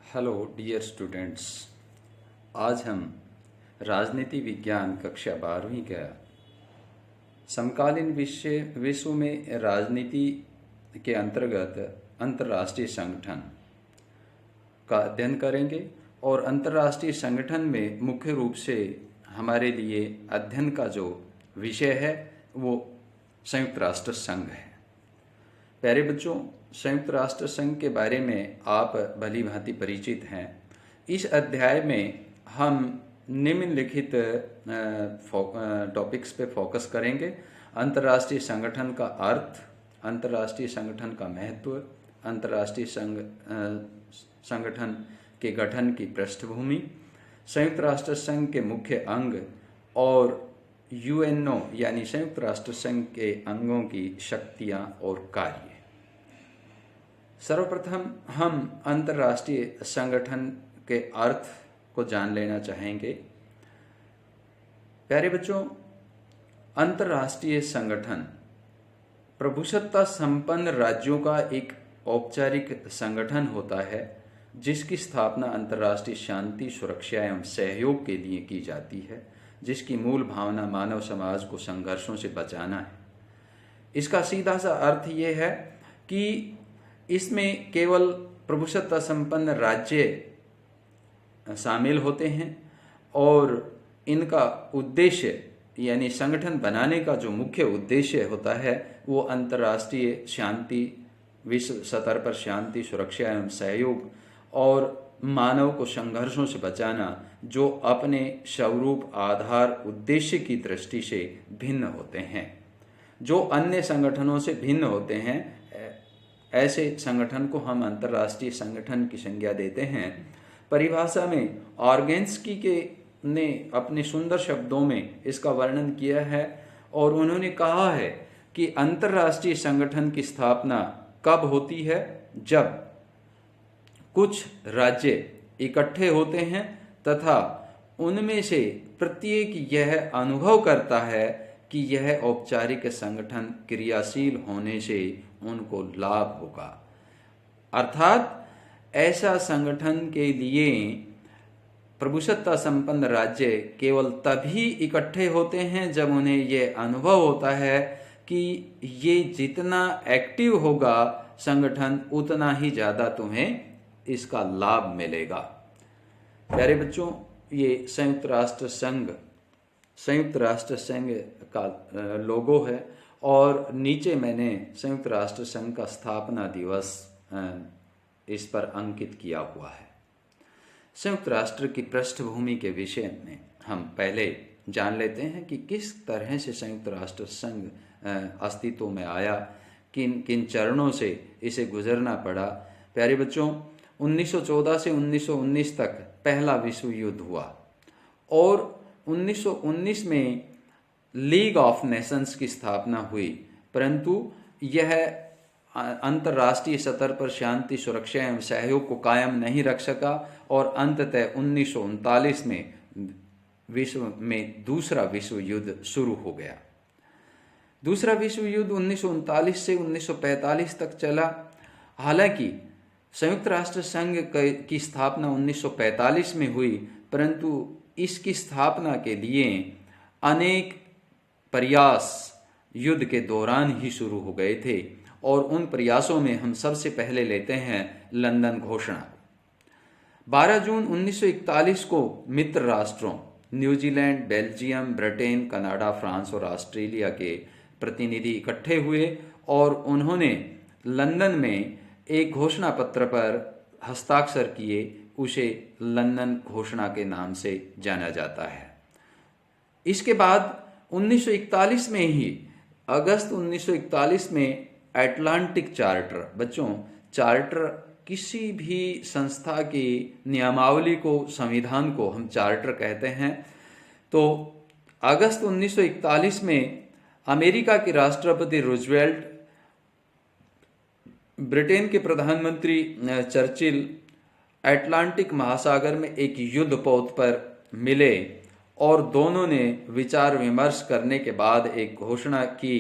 Hello dear students. आज हम राजनीति विज्ञान कक्षा 12वीं का समकालीन विश्व में राजनीति के अंतर्गत अंतर्राष्ट्रीय संगठन का अध्ययन करेंगे और अंतर्राष्ट्रीय संगठन में मुख्य रूप से हमारे लिए अध्ययन का जो विषय है वो संयुक्त राष्ट्र संघ है। प्यारे बच्चों, संयुक्त राष्ट्र संघ के बारे में आप भली भांति परिचित हैं। इस अध्याय में हम निम्नलिखित टॉपिक्स पे फोकस करेंगे। अंतर्राष्ट्रीय संगठन का अर्थ, अंतर्राष्ट्रीय संगठन का महत्व, अंतर्राष्ट्रीय संगठन के गठन की पृष्ठभूमि, संयुक्त राष्ट्र संघ के मुख्य अंग और यूएनओ यानी संयुक्त राष्ट्र संघ के अंगों की शक्तियां और कार्य। सर्वप्रथम हम अंतर्राष्ट्रीय संगठन के अर्थ को जान लेना चाहेंगे। प्यारे बच्चों, अंतर्राष्ट्रीय संगठन प्रभुसत्ता संपन्न राज्यों का एक औपचारिक संगठन होता है जिसकी स्थापना अंतर्राष्ट्रीय शांति, सुरक्षा एवं सहयोग के लिए की जाती है, जिसकी मूल भावना मानव समाज को संघर्षों से बचाना है। इसका सीधा सा अर्थ ये है कि इसमें केवल प्रभुसत्ता संपन्न राज्य शामिल होते हैं और इनका उद्देश्य यानी संगठन बनाने का जो मुख्य उद्देश्य होता है वो अंतर्राष्ट्रीय शांति, विश्व स्तर पर शांति, सुरक्षा एवं सहयोग और मानव को संघर्षों से बचाना, जो अपने स्वरूप, आधार, उद्देश्य की दृष्टि से भिन्न होते हैं, जो अन्य संगठनों से भिन्न होते हैं। ऐसे संगठन को हम अंतर्राष्ट्रीय संगठन की संज्ञा देते हैं। परिभाषा में ऑर्गेन्स्की ने अपने सुंदर शब्दों में इसका वर्णन किया है और उन्होंने कहा है कि अंतर्राष्ट्रीय संगठन की स्थापना कब होती है? जब कुछ राज्य इकट्ठे होते हैं तथा उनमें से प्रत्येक यह अनुभव करता है कि यह औपचारिक संगठन क्रियाशील होने से उनको लाभ होगा। अर्थात ऐसा संगठन के लिए प्रभुसत्ता संपन्न राज्य केवल तभी इकट्ठे होते हैं जब उन्हें यह अनुभव होता है कि ये जितना एक्टिव होगा संगठन, उतना ही ज़्यादा तुम्हें इसका लाभ मिलेगा। प्यारे बच्चों, ये संयुक्त राष्ट्र संघ का लोगो है और नीचे मैंने संयुक्त राष्ट्र संघ का स्थापना दिवस इस पर अंकित किया हुआ है। संयुक्त राष्ट्र की पृष्ठभूमि के विषय में हम पहले जान लेते हैं कि किस तरह से संयुक्त राष्ट्र संघ अस्तित्व में आया, किन किन चरणों से इसे गुजरना पड़ा। प्यारे बच्चों, 1914 से 1919 तक पहला विश्व युद्ध हुआ और 1919 में लीग ऑफ नेशंस की स्थापना हुई, परंतु यह अंतर्राष्ट्रीय स्तर पर शांति, सुरक्षा एवं सहयोग को कायम नहीं रख सका और अंततः 1939 में विश्व में दूसरा विश्व युद्ध शुरू हो गया। दूसरा विश्व युद्ध 1939 से 1945 तक चला। हालांकि संयुक्त राष्ट्र संघ की स्थापना 1945 में हुई, परंतु इसकी स्थापना के लिए अनेक प्रयास युद्ध के दौरान ही शुरू हो गए थे और उन प्रयासों में हम सबसे पहले लेते हैं लंदन घोषणा। 12 जून 1941 को मित्र राष्ट्रों New Zealand, Belgium, Britain, Canada, France और ऑस्ट्रेलिया के प्रतिनिधि इकट्ठे हुए और उन्होंने लंदन में एक घोषणा पत्र पर हस्ताक्षर किए। उसे लंदन घोषणा के नाम से जाना जाता है। इसके बाद 1941 में ही, अगस्त 1941 में अटलांटिक चार्टर, बच्चों चार्टर किसी भी संस्था की नियमावली को, संविधान को हम चार्टर कहते हैं। तो अगस्त 1941 में अमेरिका के राष्ट्रपति रूजवेल्ट, ब्रिटेन के प्रधानमंत्री चर्चिल अटलांटिक महासागर में एक युद्ध पोत पर मिले और दोनों ने विचार विमर्श करने के बाद एक घोषणा की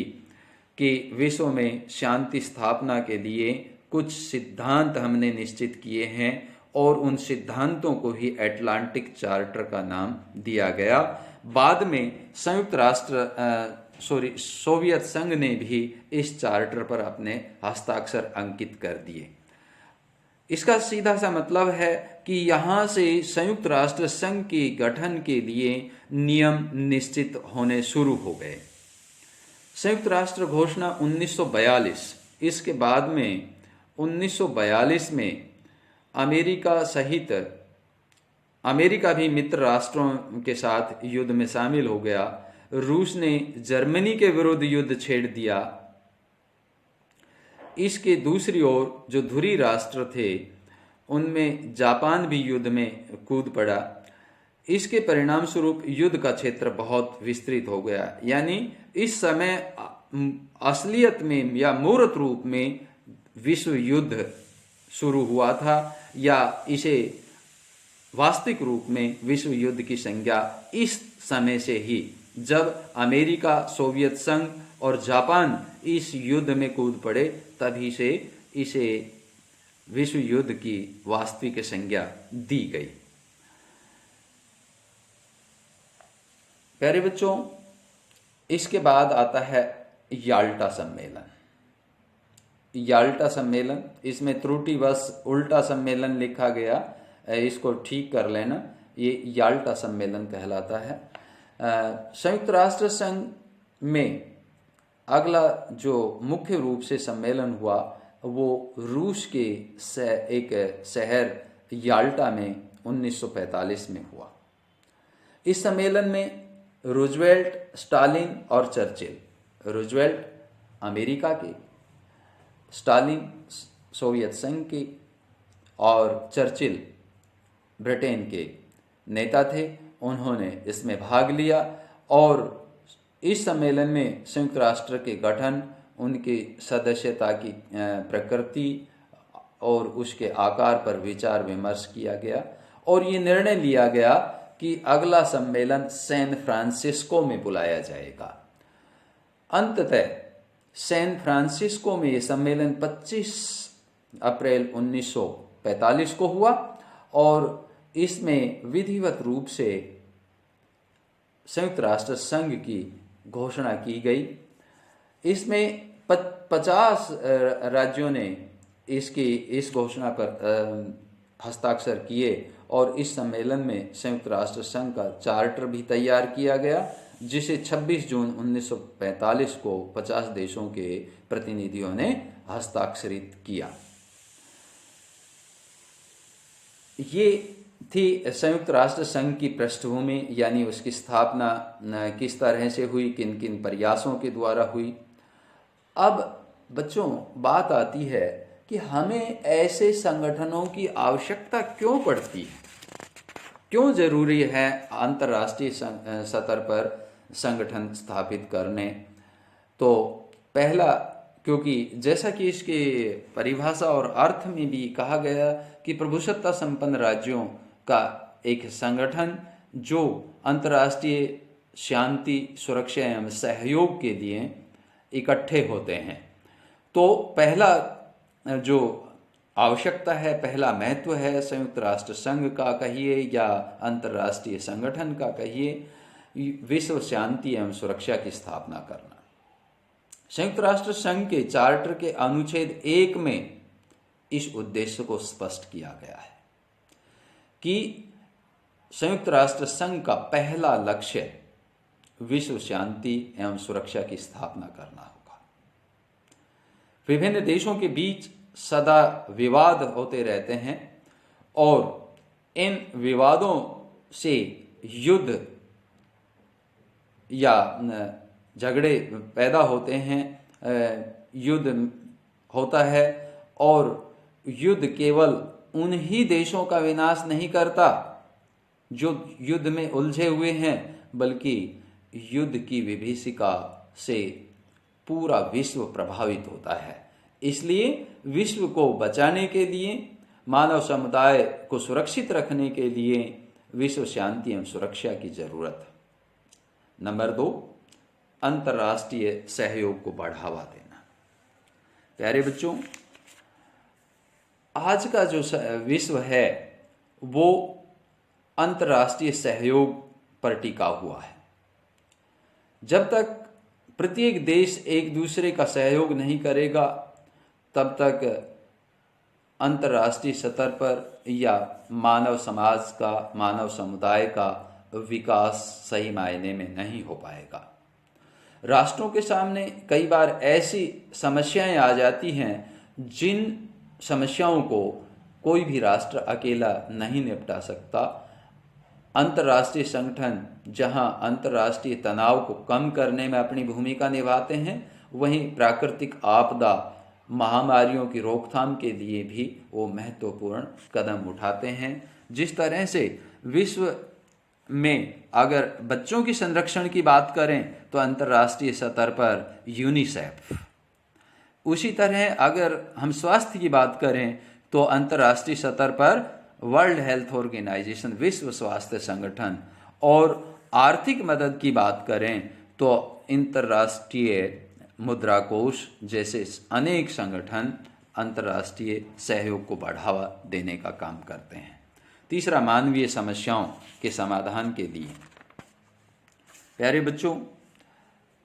कि विश्व में शांति स्थापना के लिए कुछ सिद्धांत हमने निश्चित किए हैं और उन सिद्धांतों को ही अटलांटिक चार्टर का नाम दिया गया। बाद में सोवियत संघ ने भी इस चार्टर पर अपने हस्ताक्षर अंकित कर दिए। इसका सीधा सा मतलब है कि यहाँ से संयुक्त राष्ट्र संघ के गठन के लिए नियम निश्चित होने शुरू हो गए। संयुक्त राष्ट्र घोषणा 1942, इसके बाद में 1942 में अमेरिका भी मित्र राष्ट्रों के साथ युद्ध में शामिल हो गया। रूस ने जर्मनी के विरुद्ध युद्ध छेड़ दिया। इसके दूसरी ओर जो धुरी राष्ट्र थे उनमें जापान भी युद्ध में कूद पड़ा। इसके परिणाम स्वरूप युद्ध का क्षेत्र बहुत विस्तृत हो गया। यानी इस समय असलियत में या मूर्त रूप में विश्व युद्ध शुरू हुआ था, या इसे वास्तविक रूप में विश्व युद्ध की संज्ञा इस समय से ही, जब अमेरिका, सोवियत संघ और जापान इस युद्ध में कूद पड़े, तभी से इसे विश्व युद्ध की वास्तविक संज्ञा दी गई। प्यारे बच्चों, इसके बाद आता है याल्टा सम्मेलन। याल्टा सम्मेलन, इसमें त्रुटिवश उल्टा सम्मेलन लिखा गया, इसको ठीक कर लेना। ये याल्टा सम्मेलन कहलाता है। संयुक्त राष्ट्र संघ में अगला जो मुख्य रूप से सम्मेलन हुआ वो रूस के एक शहर याल्टा में 1945 में हुआ। इस सम्मेलन में रूजवेल्ट, स्टालिन और चर्चिल, रूजवेल्ट अमेरिका के, स्टालिन सोवियत संघ के और चर्चिल ब्रिटेन के नेता थे। उन्होंने इसमें भाग लिया और इस सम्मेलन में संयुक्त राष्ट्र के गठन, उनकी सदस्यता की प्रकृति और उसके आकार पर विचार विमर्श किया गया और ये निर्णय लिया गया कि अगला सम्मेलन सैन फ्रांसिस्को में बुलाया जाएगा। अंततः सैन फ्रांसिस्को में ये सम्मेलन 25 अप्रैल 1945 को हुआ और इसमें विधिवत रूप से संयुक्त राष्ट्र संघ की घोषणा की गई। इसमें 50 राज्यों ने इस घोषणा पर हस्ताक्षर किए और इस सम्मेलन में संयुक्त राष्ट्र संघ का चार्टर भी तैयार किया गया, जिसे 26 जून 1945 को 50 देशों के प्रतिनिधियों ने हस्ताक्षरित किया। ये थी संयुक्त राष्ट्र संघ की पृष्ठभूमि, यानी उसकी स्थापना किस तरह से हुई, किन किन प्रयासों के द्वारा हुई। अब बच्चों, बात आती है कि हमें ऐसे संगठनों की आवश्यकता क्यों पड़ती है, क्यों जरूरी है अंतर्राष्ट्रीय स्तर पर संगठन स्थापित करने। तो पहला, क्योंकि जैसा कि इसके परिभाषा और अर्थ में भी कहा गया कि प्रभुसत्ता संपन्न राज्यों का एक संगठन जो अंतर्राष्ट्रीय शांति, सुरक्षा एवं सहयोग के लिए इकट्ठे होते हैं। तो पहला जो आवश्यकता है, पहला महत्व है संयुक्त राष्ट्र संघ का कहिए या अंतर्राष्ट्रीय संगठन का कहिए, विश्व शांति एवं सुरक्षा की स्थापना करना। संयुक्त राष्ट्र संघ के चार्टर के अनुच्छेद 1 में इस उद्देश्य को स्पष्ट किया गया है कि संयुक्त राष्ट्र संघ का पहला लक्ष्य विश्व शांति एवं सुरक्षा की स्थापना करना होगा। विभिन्न देशों के बीच सदा विवाद होते रहते हैं और इन विवादों से युद्ध या झगड़े पैदा होते हैं, युद्ध होता है और युद्ध केवल उन्हीं देशों का विनाश नहीं करता जो युद्ध में उलझे हुए हैं, बल्कि युद्ध की विभीषिका से पूरा विश्व प्रभावित होता है। इसलिए विश्व को बचाने के लिए, मानव समुदाय को सुरक्षित रखने के लिए विश्व शांति एवं सुरक्षा की जरूरत है। नंबर 2, अंतर्राष्ट्रीय सहयोग को बढ़ावा देना। प्यारे बच्चों, आज का जो विश्व है वो अंतर्राष्ट्रीय सहयोग पर टिका हुआ है। जब तक प्रत्येक देश एक दूसरे का सहयोग नहीं करेगा, तब तक अंतर्राष्ट्रीय स्तर पर या मानव समाज का, मानव समुदाय का विकास सही मायने में नहीं हो पाएगा। राष्ट्रों के सामने कई बार ऐसी समस्याएं आ जाती हैं जिन समस्याओं को कोई भी राष्ट्र अकेला नहीं निपटा सकता। अंतर्राष्ट्रीय संगठन जहां अंतर्राष्ट्रीय तनाव को कम करने में अपनी भूमिका निभाते हैं, वहीं प्राकृतिक आपदा, महामारियों की रोकथाम के लिए भी वो महत्वपूर्ण कदम उठाते हैं। जिस तरह से विश्व में अगर बच्चों की संरक्षण की बात करें तो अंतर्राष्ट्रीय स्तर पर यूनिसेफ, उसी तरह अगर हम स्वास्थ्य की बात करें तो अंतर्राष्ट्रीय स्तर पर वर्ल्ड हेल्थ ऑर्गेनाइजेशन, विश्व स्वास्थ्य संगठन, और आर्थिक मदद की बात करें तो अंतर्राष्ट्रीय मुद्रा कोष जैसे अनेक संगठन अंतर्राष्ट्रीय सहयोग को बढ़ावा देने का काम करते हैं। तीसरा, मानवीय समस्याओं के समाधान के लिए। प्यारे बच्चों,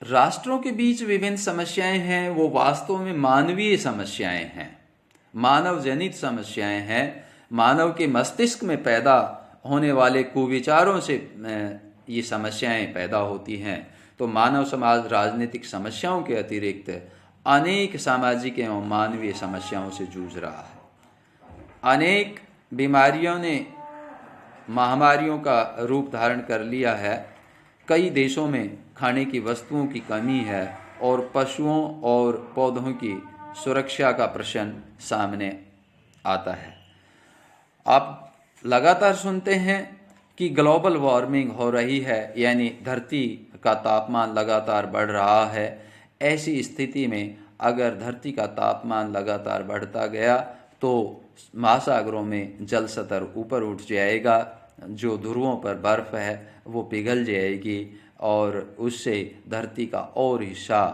राष्ट्रों के बीच विभिन्न समस्याएं हैं, वो वास्तव में मानवीय समस्याएं हैं, मानव जनित समस्याएं हैं। मानव के मस्तिष्क में पैदा होने वाले कुविचारों से ये समस्याएं पैदा होती हैं। तो मानव समाज राजनीतिक समस्याओं के अतिरिक्त अनेक सामाजिक एवं मानवीय समस्याओं से जूझ रहा है। अनेक बीमारियों ने महामारियों का रूप धारण कर लिया है। कई देशों में खाने की वस्तुओं की कमी है और पशुओं और पौधों की सुरक्षा का प्रश्न सामने आता है। आप लगातार सुनते हैं कि ग्लोबल वार्मिंग हो रही है, यानी धरती का तापमान लगातार बढ़ रहा है। ऐसी स्थिति में अगर धरती का तापमान लगातार बढ़ता गया तो महासागरों में जल स्तर ऊपर उठ जाएगा, जो ध्रुवों पर बर्फ़ है वो पिघल जाएगी और उससे धरती का और हिस्सा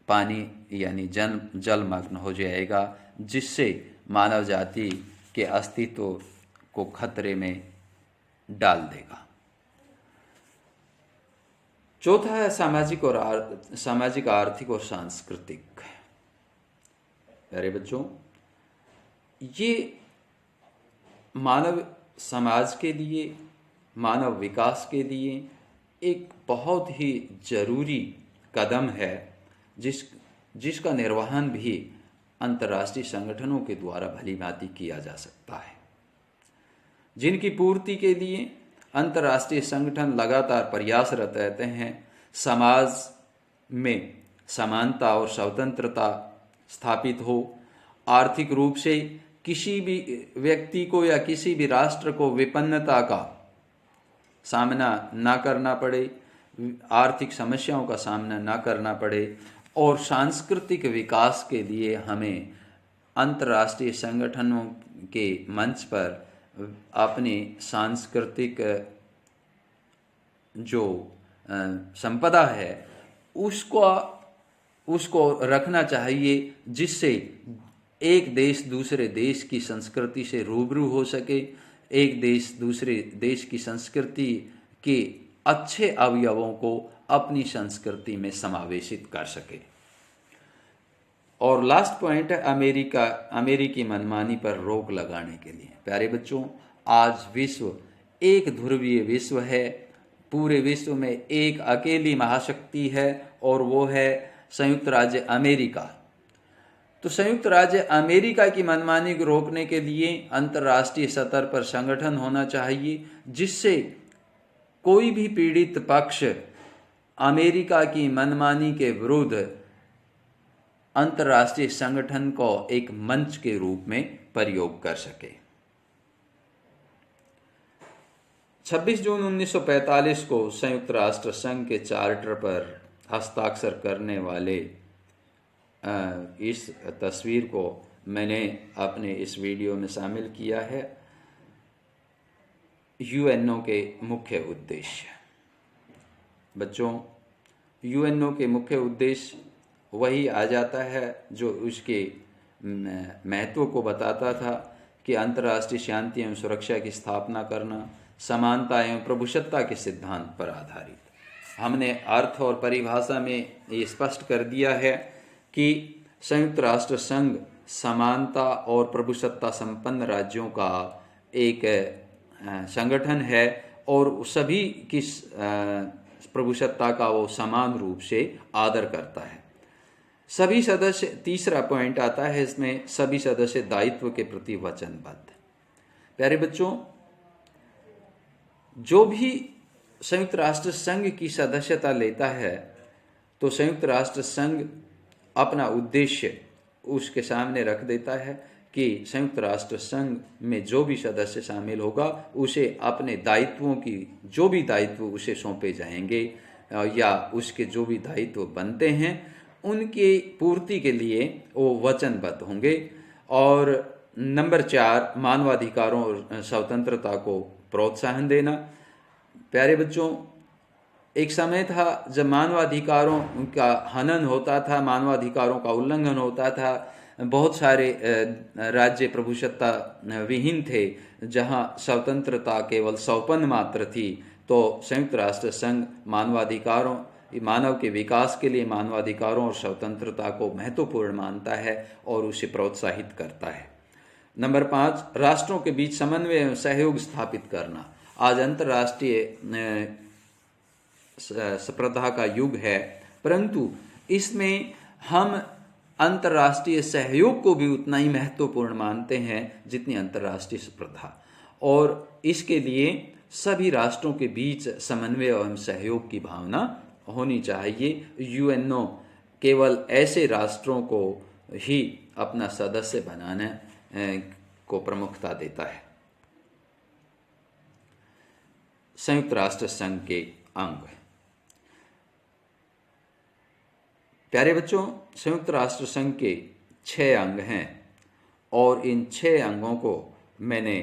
पानी यानी जलमग्न हो जाएगा, जिससे मानव जाति के अस्तित्व को खतरे में डाल देगा। चौथा है सामाजिक, आर्थिक और सांस्कृतिक। प्यारे बच्चों, ये मानव समाज के लिए, मानव विकास के लिए एक बहुत ही जरूरी कदम है, जिसका निर्वहन भी अंतर्राष्ट्रीय संगठनों के द्वारा भलीभांति किया जा सकता है, जिनकी पूर्ति के लिए अंतर्राष्ट्रीय संगठन लगातार प्रयासरत रहते हैं। समाज में समानता और स्वतंत्रता स्थापित हो, आर्थिक रूप से किसी भी व्यक्ति को या किसी भी राष्ट्र को विपन्नता का सामना ना करना पड़े, आर्थिक समस्याओं का सामना ना करना पड़े, और सांस्कृतिक विकास के लिए हमें अंतर्राष्ट्रीय संगठनों के मंच पर अपनी सांस्कृतिक जो संपदा है उसको रखना चाहिए, जिससे एक देश दूसरे देश की संस्कृति से रूबरू हो सके, एक देश दूसरे देश की संस्कृति के अच्छे अवयवों को अपनी संस्कृति में समावेशित कर सके। और लास्ट पॉइंट है अमेरिकी मनमानी पर रोक लगाने के लिए। प्यारे बच्चों, आज विश्व एक ध्रुवीय विश्व है। पूरे विश्व में एक अकेली महाशक्ति है और वो है संयुक्त राज्य अमेरिका। तो संयुक्त राज्य अमेरिका की मनमानी को रोकने के लिए अंतर्राष्ट्रीय स्तर पर संगठन होना चाहिए, जिससे कोई भी पीड़ित पक्ष अमेरिका की मनमानी के विरुद्ध अंतर्राष्ट्रीय संगठन को एक मंच के रूप में प्रयोग कर सके। 26 जून 1945 को संयुक्त राष्ट्र संघ के चार्टर पर हस्ताक्षर करने वाले इस तस्वीर को मैंने अपने इस वीडियो में शामिल किया है। यूएनओ के मुख्य उद्देश्य। बच्चों, यूएनओ के मुख्य उद्देश्य वही आ जाता है जो उसके महत्व को बताता था कि अंतर्राष्ट्रीय शांति एवं सुरक्षा की स्थापना करना समानता एवं प्रभुसत्ता के सिद्धांत पर आधारित। हमने अर्थ और परिभाषा में ये स्पष्ट कर दिया है कि संयुक्त राष्ट्र संघ समानता और प्रभुसत्ता संपन्न राज्यों का एक संगठन है और सभी की प्रभुसत्ता का वो समान रूप से आदर करता है। सभी सदस्य, तीसरा पॉइंट आता है इसमें, सभी सदस्य दायित्व के प्रति वचनबद्ध। प्यारे बच्चों, जो भी संयुक्त राष्ट्र संघ की सदस्यता लेता है तो संयुक्त राष्ट्र संघ अपना उद्देश्य उसके सामने रख देता है कि संयुक्त राष्ट्र संघ में जो भी सदस्य शामिल होगा उसे अपने दायित्वों की जो भी दायित्व उसे सौंपे जाएंगे या उसके जो भी दायित्व बनते हैं उनकी पूर्ति के लिए वो वचनबद्ध होंगे। और नंबर 4, मानवाधिकारों और स्वतंत्रता को प्रोत्साहन देना। प्यारे बच्चों, एक समय था जब मानवाधिकारों का हनन होता था, मानवाधिकारों का उल्लंघन होता था। बहुत सारे राज्य प्रभुसत्ता विहीन थे जहां स्वतंत्रता केवल सौपन मात्र थी। तो संयुक्त राष्ट्र संघ मानवाधिकारों, मानव के विकास के लिए मानवाधिकारों और स्वतंत्रता को महत्वपूर्ण मानता है और उसे प्रोत्साहित करता है। नंबर 5, राष्ट्रों के बीच समन्वय एवं सहयोग स्थापित करना। आज अंतर्राष्ट्रीय स्पर्धा का युग है, परंतु इसमें हम अंतर्राष्ट्रीय सहयोग को भी उतना ही महत्वपूर्ण मानते हैं जितनी अंतर्राष्ट्रीय स्पर्धा, और इसके लिए सभी राष्ट्रों के बीच समन्वय एवं सहयोग की भावना होनी चाहिए। यूएनओ केवल ऐसे राष्ट्रों को ही अपना सदस्य बनाने को प्रमुखता देता है। संयुक्त राष्ट्र संघ के अंग। प्यारे बच्चों, संयुक्त राष्ट्र संघ के 6 अंग हैं और इन 6 अंगों को मैंने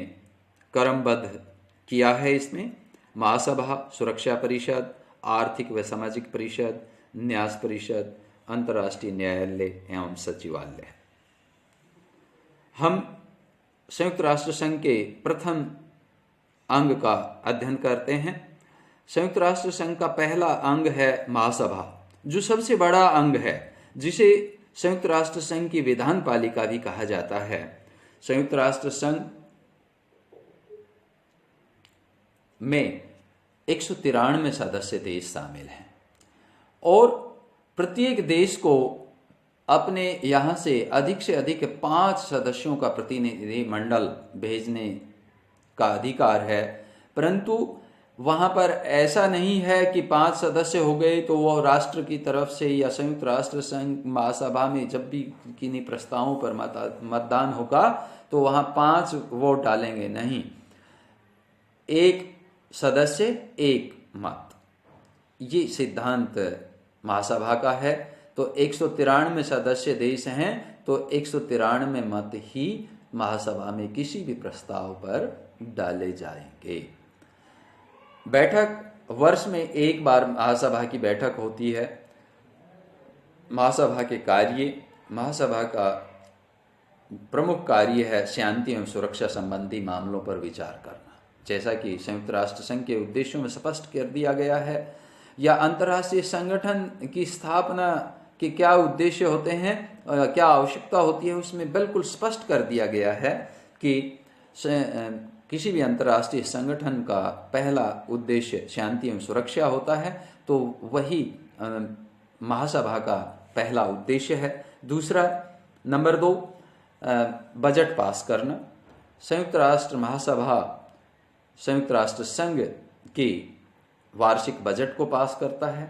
क्रमबद्ध किया है। इसमें महासभा, सुरक्षा परिषद, आर्थिक व सामाजिक परिषद, न्यास परिषद, अंतर्राष्ट्रीय न्यायालय एवं सचिवालय। हम संयुक्त राष्ट्र संघ के प्रथम अंग का अध्ययन करते हैं। संयुक्त राष्ट्र संघ का पहला अंग है महासभा, जो सबसे बड़ा अंग है, जिसे संयुक्त राष्ट्र संघ की विधान पालिका भी कहा जाता है। संयुक्त राष्ट्र संघ में 193 सदस्य देश शामिल हैं और प्रत्येक देश को अपने यहाँ से अधिक 5 सदस्यों का प्रतिनिधि मंडल भेजने का अधिकार है। परंतु वहाँ पर ऐसा नहीं है कि 5 सदस्य हो गए तो वो राष्ट्र की तरफ से या संयुक्त राष्ट्र संघ महासभा में जब भी किन्हीं प्रस्तावों पर मतदान होगा तो वहाँ 5 वोट डालेंगे, नहीं, 1 सदस्य 1 मत, ये सिद्धांत महासभा का है। तो 193 सदस्य देश हैं तो 193 मत ही महासभा में किसी भी प्रस्ताव पर डाले जाएंगे। बैठक वर्ष में 1 बार महासभा की बैठक होती है। महासभा के कार्य, महासभा का प्रमुख कार्य है शांति एवं सुरक्षा संबंधी मामलों पर विचार करना, जैसा कि संयुक्त राष्ट्र संघ के उद्देश्यों में स्पष्ट कर दिया गया है, या अंतर्राष्ट्रीय संगठन की स्थापना के क्या उद्देश्य होते हैं, क्या आवश्यकता होती है, उसमें बिल्कुल स्पष्ट कर दिया गया है कि किसी भी अंतर्राष्ट्रीय संगठन का पहला उद्देश्य शांति एवं सुरक्षा होता है, तो वही महासभा का पहला उद्देश्य है। दूसरा, नंबर 2, बजट पास करना। संयुक्त राष्ट्र महासभा संयुक्त राष्ट्र संघ की वार्षिक बजट को पास करता है।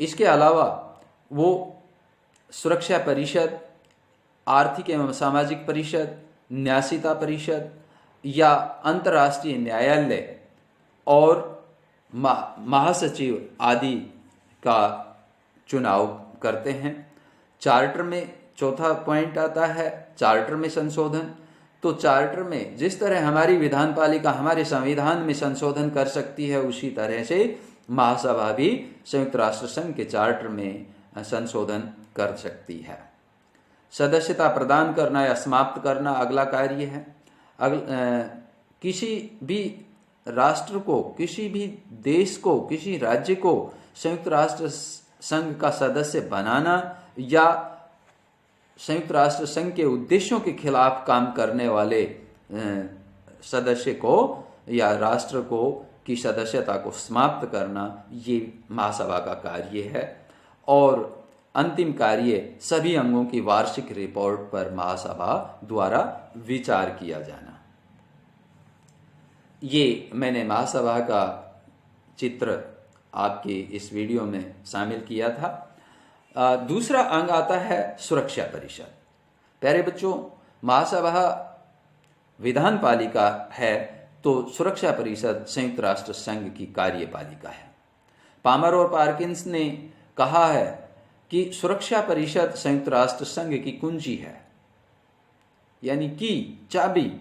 इसके अलावा वो सुरक्षा परिषद, आर्थिक एवं सामाजिक परिषद, न्यासिता परिषद या अंतर्राष्ट्रीय न्यायालय और महासचिव आदि का चुनाव करते हैं। चार्टर में चौथा पॉइंट आता है चार्टर में संशोधन। तो चार्टर में जिस तरह हमारी विधान पालिका हमारे संविधान में संशोधन कर सकती है, उसी तरह से महासभा भी संयुक्त राष्ट्र संघ के चार्टर में संशोधन कर सकती है। सदस्यता प्रदान करना या समाप्त करना अगला कार्य है। किसी भी राष्ट्र को, किसी भी देश को, किसी राज्य को संयुक्त राष्ट्र संघ का सदस्य बनाना या संयुक्त राष्ट्र संघ के उद्देश्यों के खिलाफ काम करने वाले सदस्य को या राष्ट्र को की सदस्यता को समाप्त करना, ये महासभा का कार्य है। और अंतिम कार्य सभी अंगों की वार्षिक रिपोर्ट पर महासभा द्वारा विचार किया जाना। ये मैंने महासभा का चित्र आपके इस वीडियो में शामिल किया था। दूसरा अंग आता है सुरक्षा परिषद। प्यारे बच्चों, महासभा विधान पालिका है तो सुरक्षा परिषद संयुक्त राष्ट्र संघ की कार्यपालिका है। पामर और पार्किंस ने कहा है कि सुरक्षा परिषद संयुक्त राष्ट्र संघ की कुंजी है, यानी की, चाबी,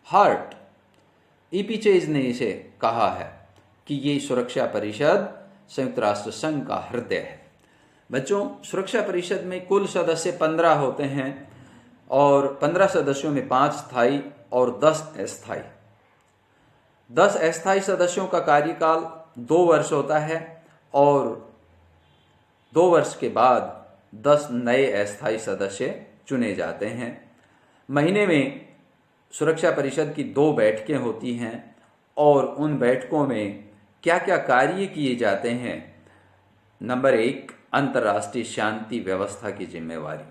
हार्ट। ईपी चेज ने इसे कहा है कि ये सुरक्षा परिषद संयुक्त राष्ट्र संघ का हृदय है। बच्चों, सुरक्षा परिषद में कुल सदस्य 15 होते हैं और 15 सदस्यों में 5 स्थायी और 10 अस्थायी। 10 अस्थायी सदस्यों का कार्यकाल 2 वर्ष होता है और 2 वर्ष के बाद 10 नए अस्थायी सदस्य चुने जाते हैं। महीने में सुरक्षा परिषद की 2 बैठकें होती हैं और उन बैठकों में क्या क्या कार्य किए जाते हैं। नंबर 1, अंतर्राष्ट्रीय शांति व्यवस्था की जिम्मेवारी।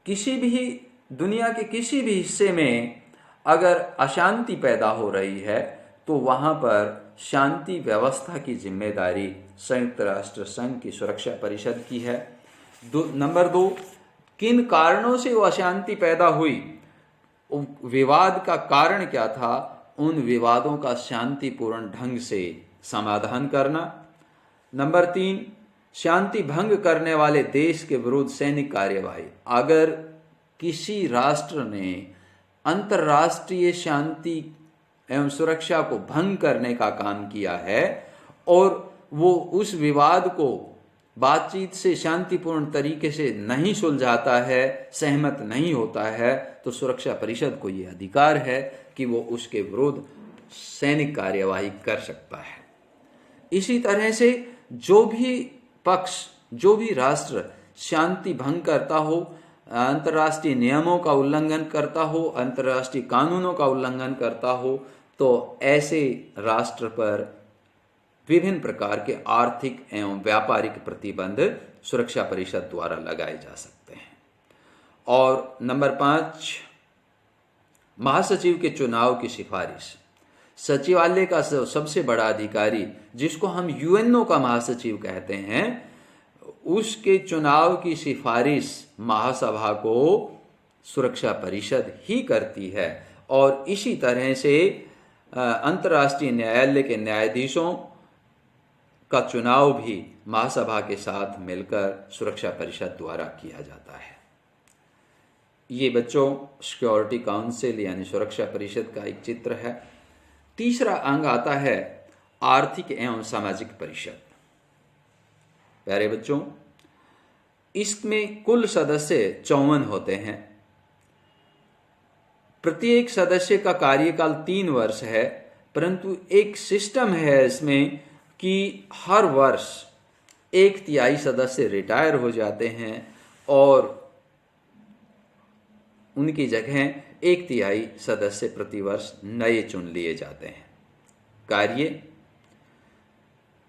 किसी भी दुनिया के किसी भी हिस्से में अगर अशांति पैदा हो रही है तो वहां पर शांति व्यवस्था की जिम्मेदारी संयुक्त राष्ट्र संघ की सुरक्षा परिषद की है। नंबर 2, किन कारणों से वो अशांति पैदा हुई, विवाद का कारण क्या था, उन विवादों का शांतिपूर्ण ढंग से समाधान करना। नंबर 3, शांति भंग करने वाले देश के विरुद्ध सैनिक कार्यवाही। अगर किसी राष्ट्र ने अंतर्राष्ट्रीय शांति एवं सुरक्षा को भंग करने का काम किया है और वो उस विवाद को बातचीत से शांतिपूर्ण तरीके से नहीं सुलझाता है, सहमत नहीं होता है, तो सुरक्षा परिषद को ये अधिकार है कि वो उसके विरुद्ध सैनिक कार्यवाही कर सकता है। इसी तरह से जो भी पक्ष, जो भी राष्ट्र शांति भंग करता हो, अंतर्राष्ट्रीय नियमों का उल्लंघन करता हो, अंतर्राष्ट्रीय कानूनों का उल्लंघन करता हो, तो ऐसे राष्ट्र पर विभिन्न प्रकार के आर्थिक एवं व्यापारिक प्रतिबंध सुरक्षा परिषद द्वारा लगाए जा सकते हैं। और नंबर 5, महासचिव के चुनाव की सिफारिश। सचिवालय का सबसे बड़ा अधिकारी, जिसको हम यूएनओ का महासचिव कहते हैं, उसके चुनाव की सिफारिश महासभा को सुरक्षा परिषद ही करती है। और इसी तरह से अंतर्राष्ट्रीय न्यायालय के न्यायाधीशों का चुनाव भी महासभा के साथ मिलकर सुरक्षा परिषद द्वारा किया जाता है। ये बच्चों सिक्योरिटी काउंसिल यानी सुरक्षा परिषद का एक चित्र है। तीसरा अंग आता है आर्थिक एवं सामाजिक परिषद। प्यारे बच्चों, इसमें कुल सदस्य 54 होते हैं। प्रत्येक सदस्य का कार्यकाल 3 वर्ष है, परंतु एक सिस्टम है इसमें कि हर वर्ष 1/3 सदस्य रिटायर हो जाते हैं और उनकी जगह 1/3 सदस्य प्रतिवर्ष नए चुन लिए जाते हैं। कार्य,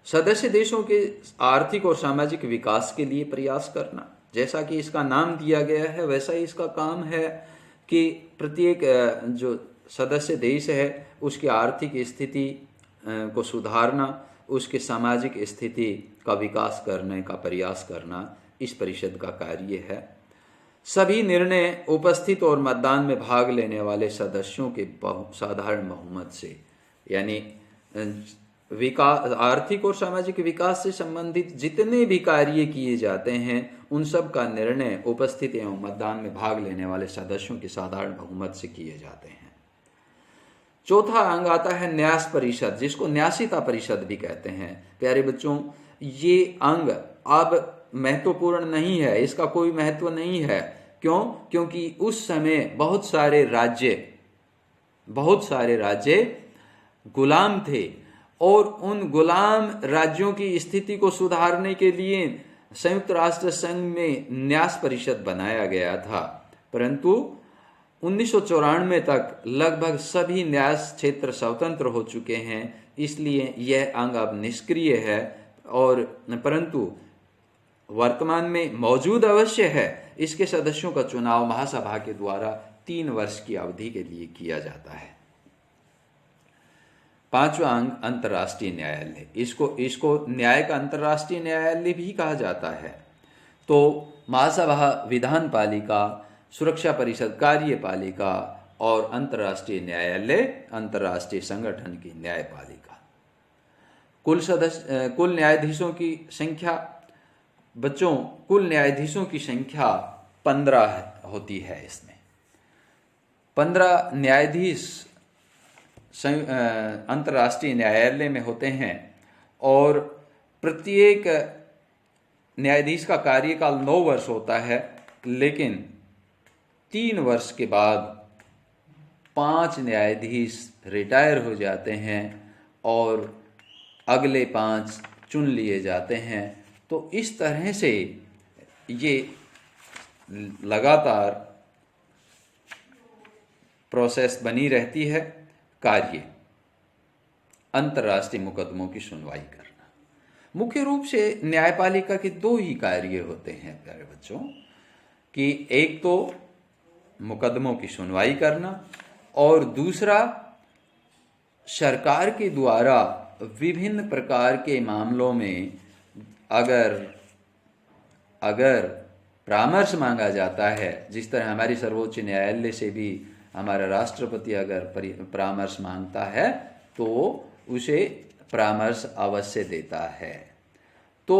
सदस्य देशों के आर्थिक और सामाजिक विकास के लिए प्रयास करना। जैसा कि इसका नाम दिया गया है वैसा ही इसका काम है कि प्रत्येक जो सदस्य देश है उसकी आर्थिक स्थिति को सुधारना, उसके सामाजिक स्थिति का विकास करने का प्रयास करना इस परिषद का कार्य है। सभी निर्णय उपस्थित और मतदान में भाग लेने वाले सदस्यों के साधारण बहुमत से, यानी विकास, आर्थिक और सामाजिक विकास से संबंधित जितने भी कार्य किए जाते हैं उन सब का निर्णय उपस्थित एवं मतदान में भाग लेने वाले सदस्यों के साधारण बहुमत से किए जाते हैं। चौथा अंग आता है न्यास परिषद, जिसको न्यासिता परिषद भी कहते हैं। प्यारे बच्चों, ये अंग अब महत्वपूर्ण नहीं है, इसका कोई महत्व नहीं है। क्यों? क्योंकि उस समय बहुत सारे राज्य गुलाम थे, और उन गुलाम राज्यों की स्थिति को सुधारने के लिए संयुक्त राष्ट्र संघ में न्यास परिषद बनाया गया था। परंतु 1994 तक लगभग सभी न्यास क्षेत्र स्वतंत्र हो चुके हैं, इसलिए यह अंग अब निष्क्रिय है। और परंतु वर्तमान में मौजूद अवश्य है। इसके सदस्यों का चुनाव महासभा के द्वारा 3 वर्ष की अवधि के लिए किया जाता है। 5वां अंग अंतर्राष्ट्रीय न्यायालय। इसको न्याय का अंतर्राष्ट्रीय न्यायालय भी कहा जाता है। तो महासभा विधान पालिका, सुरक्षा परिषद कार्यपालिका और अंतर्राष्ट्रीय न्यायालय अंतर्राष्ट्रीय संगठन की न्यायपालिका। कुल न्यायाधीशों की संख्या, बच्चों, कुल न्यायाधीशों की संख्या 15 होती है। इसमें 15 न्यायाधीश अंतर्राष्ट्रीय न्यायालय में होते हैं, और प्रत्येक न्यायाधीश का कार्यकाल 9 वर्ष होता है। लेकिन 3 वर्ष के बाद 5 न्यायाधीश रिटायर हो जाते हैं और अगले 5 चुन लिए जाते हैं। तो इस तरह से ये लगातार प्रोसेस बनी रहती है। कार्य, अंतर्राष्ट्रीय मुकदमों की सुनवाई करना। मुख्य रूप से न्यायपालिका के 2 ही कार्य होते हैं प्यारे बच्चों, कि एक तो मुकदमों की सुनवाई करना, और दूसरा सरकार के द्वारा विभिन्न प्रकार के मामलों में अगर परामर्श मांगा जाता है, जिस तरह हमारी सर्वोच्च न्यायालय से भी हमारा राष्ट्रपति अगर परामर्श मांगता है तो उसे परामर्श अवश्य देता है। तो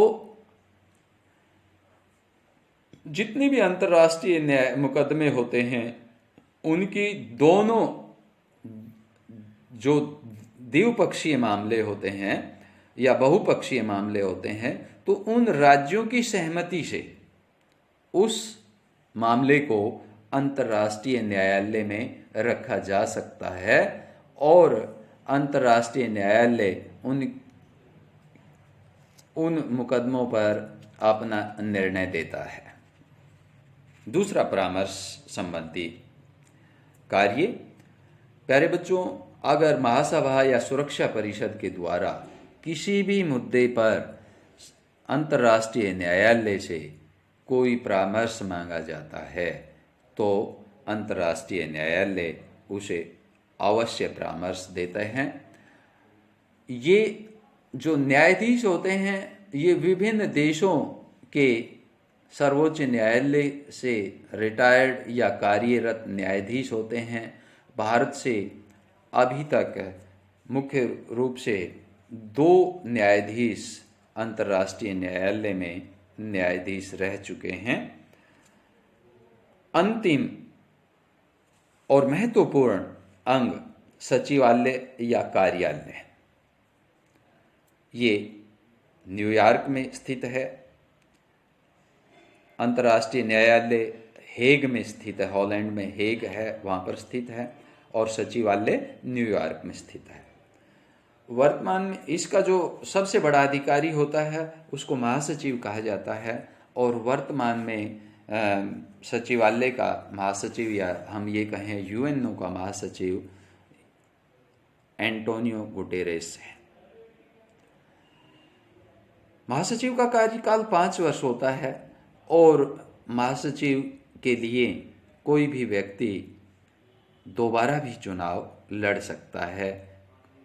जितने भी अंतर्राष्ट्रीय न्याय मुकदमे होते हैं, उनकी दोनों जो द्विपक्षीय मामले होते हैं या बहुपक्षीय मामले होते हैं, तो उन राज्यों की सहमति से उस मामले को अंतर्राष्ट्रीय न्यायालय में रखा जा सकता है, और अंतर्राष्ट्रीय न्यायालय उन मुकदमों पर अपना निर्णय देता है। दूसरा परामर्श संबंधी कार्य। प्यारे बच्चों, अगर महासभा या सुरक्षा परिषद के द्वारा किसी भी मुद्दे पर अंतर्राष्ट्रीय न्यायालय से कोई परामर्श मांगा जाता है, तो अंतर्राष्ट्रीय न्यायालय उसे अवश्य परामर्श देते हैं। ये जो न्यायाधीश होते हैं, ये विभिन्न देशों के सर्वोच्च न्यायालय से रिटायर्ड या कार्यरत न्यायाधीश होते हैं। भारत से अभी तक मुख्य रूप से 2 न्यायाधीश अंतर्राष्ट्रीय न्यायालय में न्यायाधीश रह चुके हैं। अंतिम और महत्वपूर्ण अंग सचिवालय या कार्यालय, ये न्यूयॉर्क में स्थित है। अंतर्राष्ट्रीय न्यायालय हेग में स्थित है, हॉलैंड में हेग है, वहाँ पर स्थित है, और सचिवालय न्यूयॉर्क में स्थित है। वर्तमान में इसका जो सबसे बड़ा अधिकारी होता है उसको महासचिव कहा जाता है, और वर्तमान में सचिवालय का महासचिव, या हम ये कहें यूएनओ का महासचिव, एंटोनियो गुटेरेस है। महासचिव का कार्यकाल 5 वर्ष होता है, और महासचिव के लिए कोई भी व्यक्ति दोबारा भी चुनाव लड़ सकता है।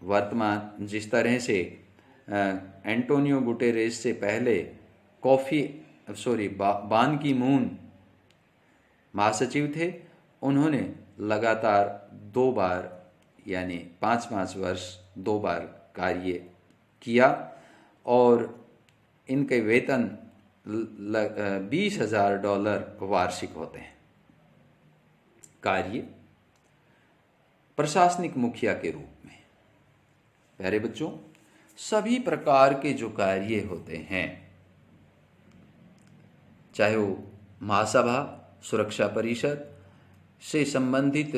वर्तमान जिस तरह से एंटोनियो गुटेरेस से पहले बान की मून महासचिव थे, उन्होंने लगातार 2 बार यानी 5-5 वर्ष 2 बार कार्य किया, और इनके वेतन $20,000 वार्षिक होते हैं। कार्य प्रशासनिक मुखिया के रूप में। प्यारे बच्चों, सभी प्रकार के जो कार्य होते हैं चाहे वो महासभा, सुरक्षा परिषद से संबंधित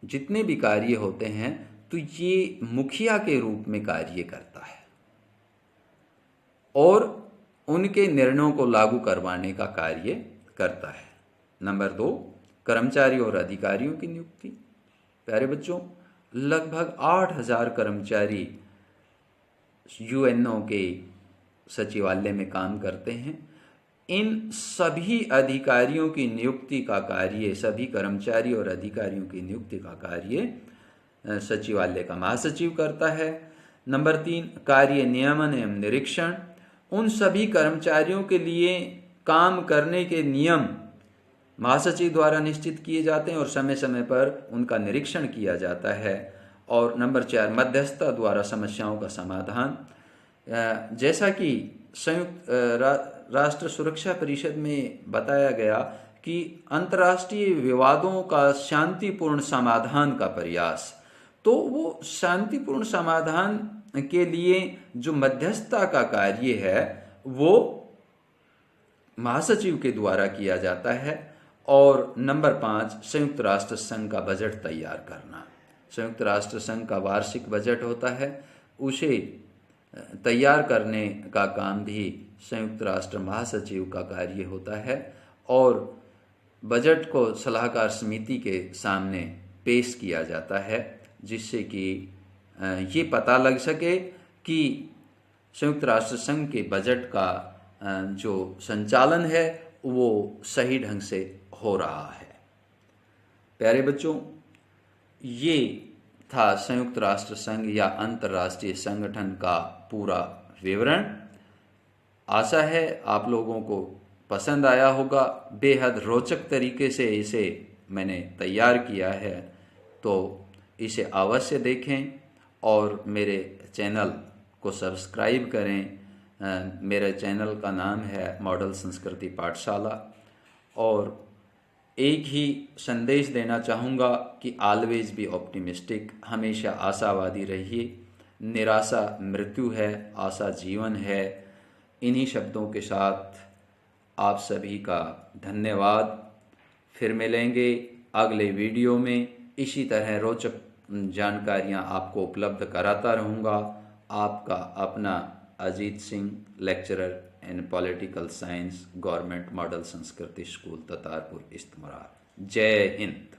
जितने भी कार्य होते हैं, तो ये मुखिया के रूप में कार्य करता है और उनके निर्णयों को लागू करवाने का कार्य करता है। नंबर 2, कर्मचारी और अधिकारियों की नियुक्ति। प्यारे बच्चों, लगभग 8,000 कर्मचारी यूएनओ के सचिवालय में काम करते हैं। इन सभी अधिकारियों की नियुक्ति का कार्य, सभी कर्मचारी और अधिकारियों की नियुक्ति का कार्य सचिवालय का महासचिव करता है। नंबर 3, कार्य नियमन एवं निरीक्षण। उन सभी कर्मचारियों के लिए काम करने के नियम महासचिव द्वारा निश्चित किए जाते हैं और समय समय पर उनका निरीक्षण किया जाता है। और नंबर 4, मध्यस्थता द्वारा समस्याओं का समाधान। जैसा कि संयुक्त राष्ट्र सुरक्षा परिषद में बताया गया कि अंतर्राष्ट्रीय विवादों का शांतिपूर्ण समाधान का प्रयास, तो वो शांतिपूर्ण समाधान के लिए जो मध्यस्थता का कार्य है वो महासचिव के द्वारा किया जाता है। और नंबर 5, संयुक्त राष्ट्र संघ का बजट तैयार करना। संयुक्त राष्ट्र संघ का वार्षिक बजट होता है, उसे तैयार करने का काम भी संयुक्त राष्ट्र महासचिव का कार्य होता है और बजट को सलाहकार समिति के सामने पेश किया जाता है, जिससे कि ये पता लग सके कि संयुक्त राष्ट्र संघ के बजट का जो संचालन है वो सही ढंग से हो रहा है। प्यारे बच्चों, ये था संयुक्त राष्ट्र संघ या अंतर्राष्ट्रीय संगठन का पूरा विवरण। आशा है आप लोगों को पसंद आया होगा। बेहद रोचक तरीके से इसे मैंने तैयार किया है, तो इसे अवश्य देखें और मेरे चैनल को सब्सक्राइब करें। मेरे चैनल का नाम है मॉडल संस्कृति पाठशाला। और एक ही संदेश देना चाहूँगा कि ऑलवेज बी ऑप्टिमिस्टिक, हमेशा आशावादी रहिए। निराशा मृत्यु है, आशा जीवन है। इन्हीं शब्दों के साथ आप सभी का धन्यवाद। फिर मिलेंगे अगले वीडियो में। इसी तरह रोचक जानकारियाँ आपको उपलब्ध कराता रहूँगा। आपका अपना Ajit Singh, lecturer in political science, government model संस्कृति स्कूल, ततारपुर, इस्तमरार। जय हिंद।